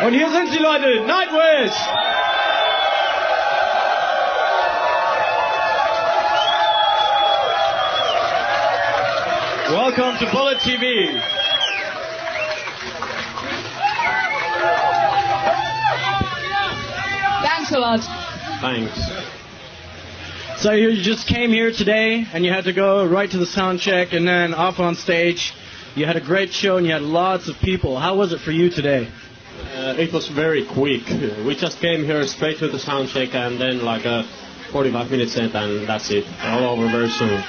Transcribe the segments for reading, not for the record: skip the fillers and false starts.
Und hier sind sie, Leute, Nightwish! Welcome to Bullet TV. Thanks a lot. Thanks. So you just came here today and you had to go right to the sound check and then off on stage. You had a great show and you had lots of people. How was it for you today? It was very quick. We just came here straight to the sound check and then like 45 minutes in and that's it. All over very soon.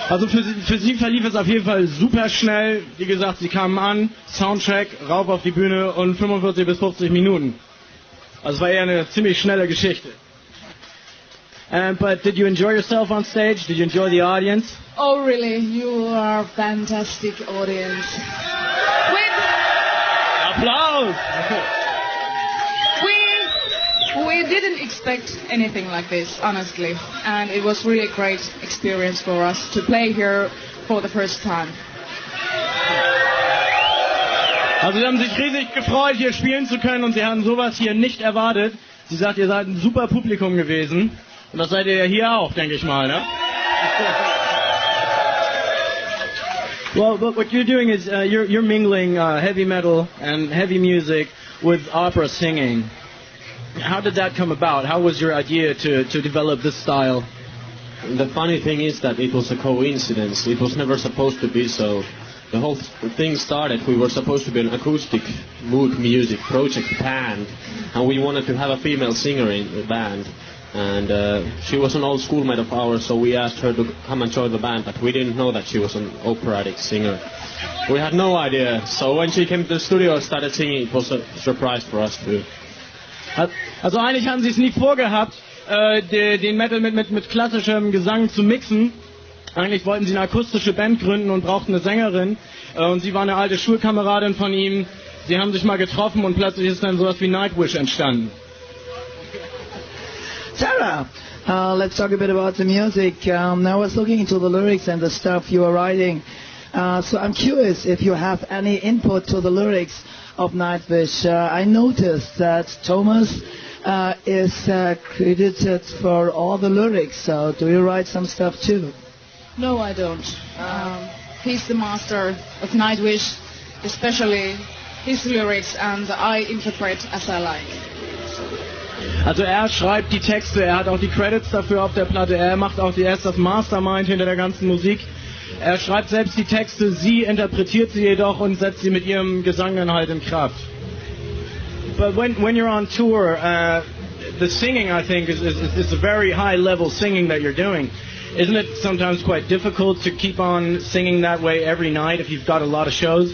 Also für Sie verlief es auf jeden Fall super schnell. Wie gesagt, Sie kamen an, Soundcheck, rauf auf die Bühne und 45 bis 50 Minuten. Also es war eher eine ziemlich schnelle Geschichte. But did you enjoy yourself on stage? Did you enjoy the audience? Oh, really? You are a fantastic audience. Applaus! We didn't expect anything like this, honestly, and it was really a great experience for us to play here for the first time. Also sie haben sich riesig gefreut, hier spielen zu können und sie haben sowas hier nicht erwartet. Sie sagt, ihr seid ein super Publikum gewesen und das seid ihr ja hier auch, denke ich mal, ne? Well, but what you're doing is you're mingling heavy metal and heavy music with opera singing. How did that come about? How was your idea to develop this style? The funny thing is that it was a coincidence. It was never supposed to be so. The whole thing started, we were supposed to be an acoustic mood music project band, and we wanted to have a female singer in the band. And she was an old schoolmate of ours, so we asked her to come and join the band, but we didn't know that she was an operatic singer. We had no idea, so when she came to the studio and started singing, it was a surprise for us too. Also eigentlich haben sie es nie vorgehabt, den Metal mit klassischem Gesang zu mixen. Eigentlich wollten sie eine akustische Band gründen und brauchten eine Sängerin. Und sie war eine alte Schulkameradin von ihm. Sie haben sich mal getroffen und plötzlich ist dann sowas wie Nightwish entstanden. Sarah, let's talk a bit about the music. I was looking into the lyrics and the stuff you were writing. So I'm curious if you have any input to the lyrics of Nightwish. I noticed that Thomas is credited for all the lyrics. So do you write some stuff too? No, I don't. He's the master of Nightwish, especially his lyrics, and I interpret as I like. Also er schreibt die Texte, er hat auch die Credits dafür auf der Platte, er ist das Mastermind hinter der ganzen Musik. Er schreibt selbst die Texte, sie interpretiert sie jedoch und setzt sie mit ihrem Gesang dann halt in Kraft. But when you're on tour, the singing I think is a very high level singing that you're doing. Isn't it sometimes quite difficult to keep on singing that way every night if you've got a lot of shows?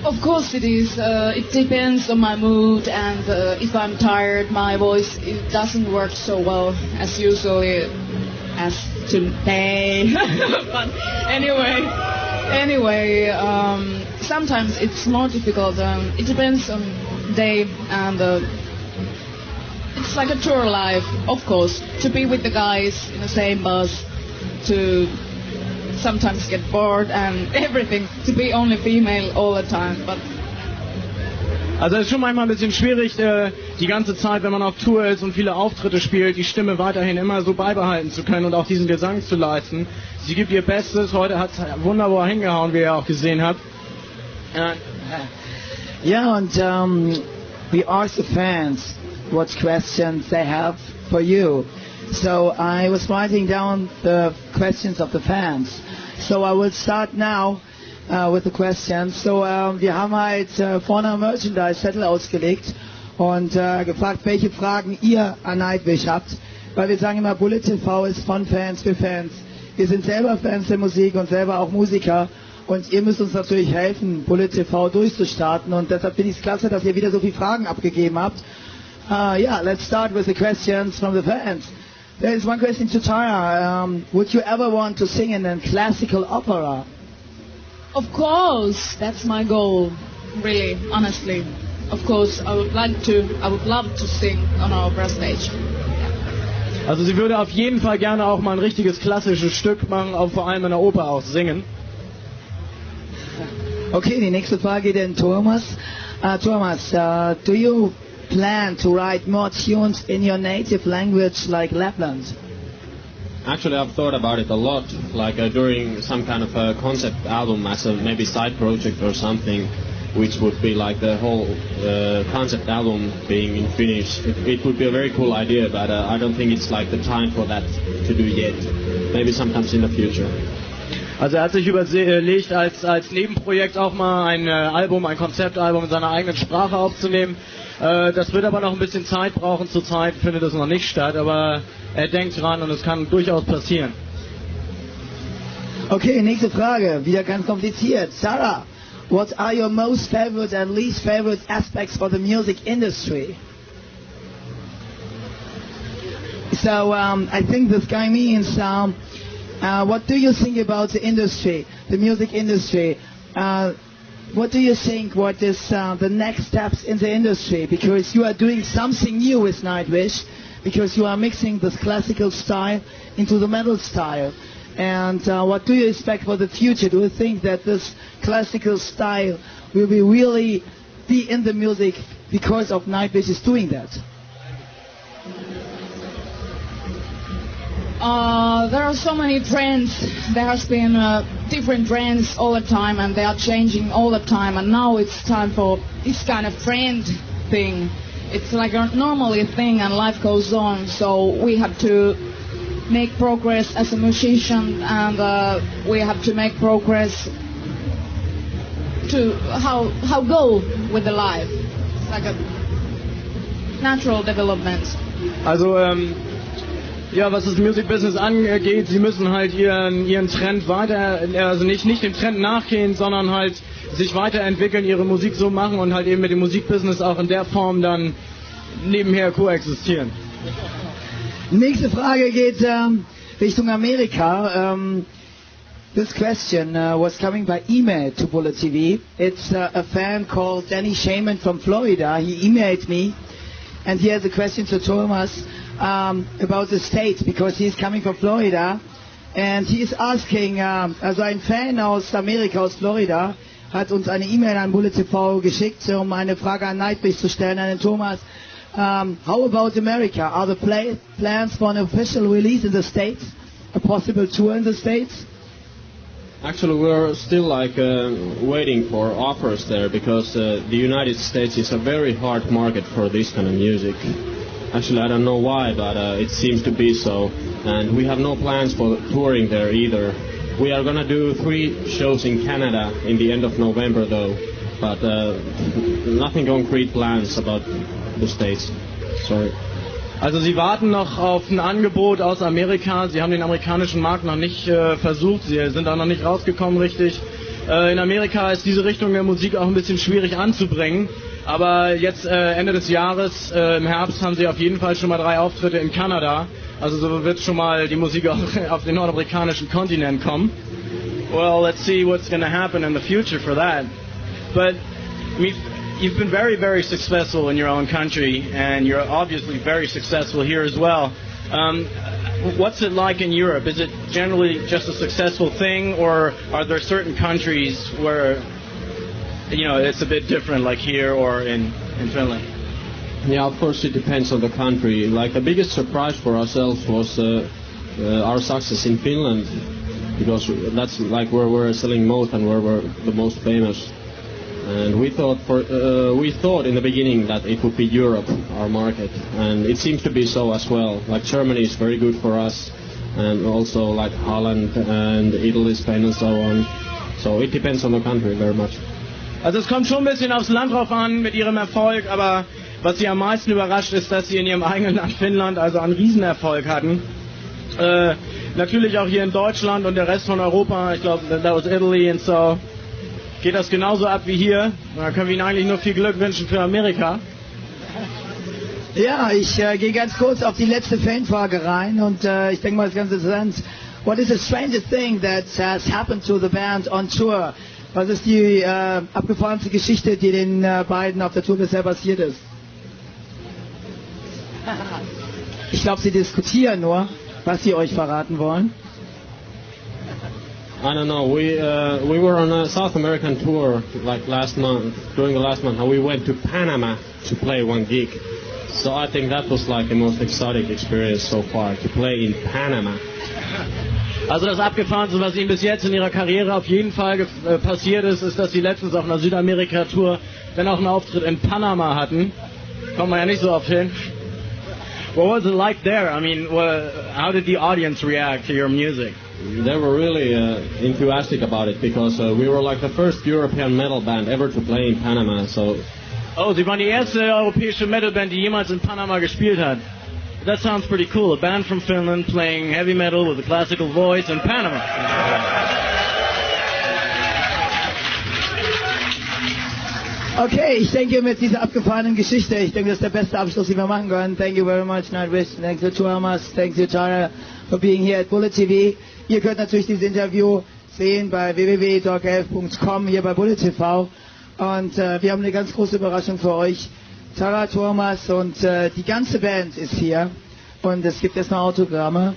Of course it is. It depends on my mood, and if I'm tired, my voice it doesn't work so well as usually as today. But anyway, sometimes it's more difficult. It depends on day, and it's like a tour life, of course, to be with the guys in the same bus, to sometimes get bored and everything, to be only female all the time. But also es ist schon manchmal ein bisschen schwierig, die ganze Zeit, wenn man auf Tour ist und viele Auftritte spielt, die Stimme weiterhin immer so beibehalten zu können und auch diesen Gesang zu leisten. Sie gibt ihr Bestes, heute hat es wunderbar hingehauen, wie ihr auch gesehen habt. Yeah, and we asked the fans what questions they have for you. So I was writing down the questions of the fans. So I will start now with the questions. So wir haben halt vorne am Merchandise-Zettel ausgelegt und gefragt, welche Fragen ihr an Nightwish habt. Weil wir sagen immer, Bullet TV ist von Fans für Fans. Wir sind selber Fans der Musik und selber auch Musiker. Und ihr müsst uns natürlich helfen, Bullet TV durchzustarten. Und deshalb finde ich es klasse, dass ihr wieder so viele Fragen abgegeben habt. Yeah, let's start with the questions from the fans. There is one question to Tara. Would you ever want to sing in a classical opera? Of course, that's my goal. Really, honestly. Of course, I would love to sing on our opera stage. Also sie würde auf jeden Fall gerne auch mal ein richtiges klassisches Stück machen, auch vor allem in der Oper auch singen. Okay, die nächste Frage geht an Thomas. Thomas, do you plan to write more tunes in your native language like Lapland? Actually, I've thought about it a lot, like during some kind of a concept album as a maybe side project or something, which would be like the whole concept album being in Finnish. It would be a very cool idea, but I don't think it's like the time for that to do yet. Maybe sometimes in the future. Also er hat sich überlegt, als Nebenprojekt auch mal ein Album, ein Konzeptalbum in seiner eigenen Sprache aufzunehmen. Das wird aber noch ein bisschen Zeit brauchen. Zurzeit findet es noch nicht statt, aber er denkt dran und es kann durchaus passieren. Okay, nächste Frage, wieder ganz kompliziert. Sarah, what are your most favorite and least favorite aspects for the music industry? So I think this guy means, what do you think about the industry, the music industry? What do you think, what is the next steps in the industry? Because you are doing something new with Nightwish, because you are mixing this classical style into the metal style. And what do you expect for the future? Do you think that this classical style will really be in the music because of Nightwish is doing that? There are so many trends. There has been different trends all the time, and they are changing all the time. And now it's time for this kind of trend thing. It's like a normally thing, and life goes on. So we have to make progress as a musician, and we have to make progress to how go with the life. It's like a natural development. Also ja, was das Music Business angeht, sie müssen halt ihren Trend also nicht dem Trend nachgehen, sondern halt sich weiterentwickeln, ihre Musik so machen und halt eben mit dem Musikbusiness auch in der Form dann nebenher koexistieren. Nächste Frage geht Richtung Amerika. This question was coming by email to Bullet TV. It's a fan called Danny Shaman from Florida. He emailed me, and he has a question to Thomas about the States, because he's coming from Florida, and he is asking, also ein Fan aus Amerika, aus Florida, hat uns eine E-Mail an Bullet TV geschickt, um eine Frage an Nightwish zu stellen, an den Thomas. How about America? Are the plans for an official release in the States? A possible tour in the States? Actually, we're still waiting for offers there, because the United States is a very hard market for this kind of music. Actually, I don't know why, but it seems to be so. And we have no plans for touring there either. We are gonna do 3 shows in Canada in the end of November though. But nothing concrete plans about the States. Sorry. Also sie warten noch auf ein Angebot aus Amerika. Sie haben den amerikanischen Markt noch nicht versucht. Sie sind auch noch nicht rausgekommen richtig. In Amerika ist diese Richtung der Musik auch ein bisschen schwierig anzubringen. Aber jetzt Ende des Jahres, im Herbst, haben sie auf jeden Fall schon mal 3 Auftritte in Kanada. Also so wird schon mal die Musik auch auf den nordamerikanischen Kontinent kommen. Well, let's see what's going to happen in the future for that. But I mean, you've been very, very successful in your own country, and you're obviously very successful here as well. What's it like in Europe? Is it generally just a successful thing, or are there certain countries where it's a bit different, like here or in Finland? Yeah, of course it depends on the country. Like the biggest surprise for ourselves was our success in Finland, because that's like where we're selling most and where we're the most famous. And we thought in the beginning that it would be Europe, our market, and it seems to be so as well. Like Germany is very good for us, and also like Holland and Italy, Spain and so on. So it depends on the country very much. Also es kommt schon ein bisschen aufs Land drauf an mit ihrem Erfolg, aber was sie am meisten überrascht ist, dass sie in ihrem eigenen Land Finnland also einen Riesenerfolg hatten. Natürlich auch hier in Deutschland und der Rest von Europa. Ich glaube, that was Italy and so. Geht das genauso ab wie hier. Da können wir Ihnen eigentlich nur viel Glück wünschen für Amerika. Ja, ich gehe ganz kurz auf die letzte Fanfrage rein und ich denke mal, das ist ganz interessant. What is the strangest thing that has happened to the band on tour? Was ist die abgefahrenste Geschichte, die den beiden auf der Tour bisher passiert ist? Ich glaube, sie diskutieren nur, was sie euch verraten wollen. I don't know. We were on a South American tour like last month, during the last month, and we went to Panama to play one gig. So I think that was like the most exotic experience so far, to play in Panama. Also das Abgefahrenste, was Ihnen bis jetzt in Ihrer Karriere auf jeden Fall passiert ist, ist, dass Sie letztens auf einer Südamerika-Tour dann auch einen Auftritt in Panama hatten. Kommt man ja nicht so oft hin. What was it like there? I mean, how did the audience react to your music? They were really enthusiastic about it because we were like the first European metal band ever to play in Panama. So. Oh, Sie waren die erste europäische Metalband, die jemals in Panama gespielt hat. That sounds pretty cool. A band from Finland playing heavy metal with a classical voice in Panama. Okay, ich denke mit dieser abgefahrenen Geschichte, ich denke, das ist der beste Abschluss, den wir machen können. Thank you very much, Nightwish. Thanks to Thomas. Thanks to Tara for being here at Bullet TV. Ihr könnt natürlich dieses Interview sehen bei www.dorkelf.com hier bei Bullet TV. Und wir haben eine ganz große Überraschung für euch. Tara, Thomas und die ganze Band ist hier. Und es gibt jetzt noch Autogramme.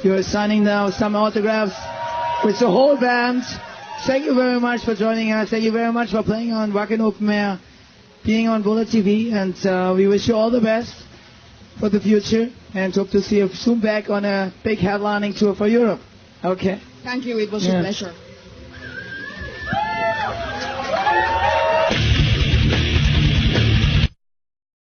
You're signing now some autographs with the whole band. Thank you very much for joining us. Thank you very much for playing on Wacken Open Air, being on Bullet TV, and we wish you all the best for the future and hope to see you soon back on a big headlining tour for Europe. Okay. Thank you. It was a pleasure.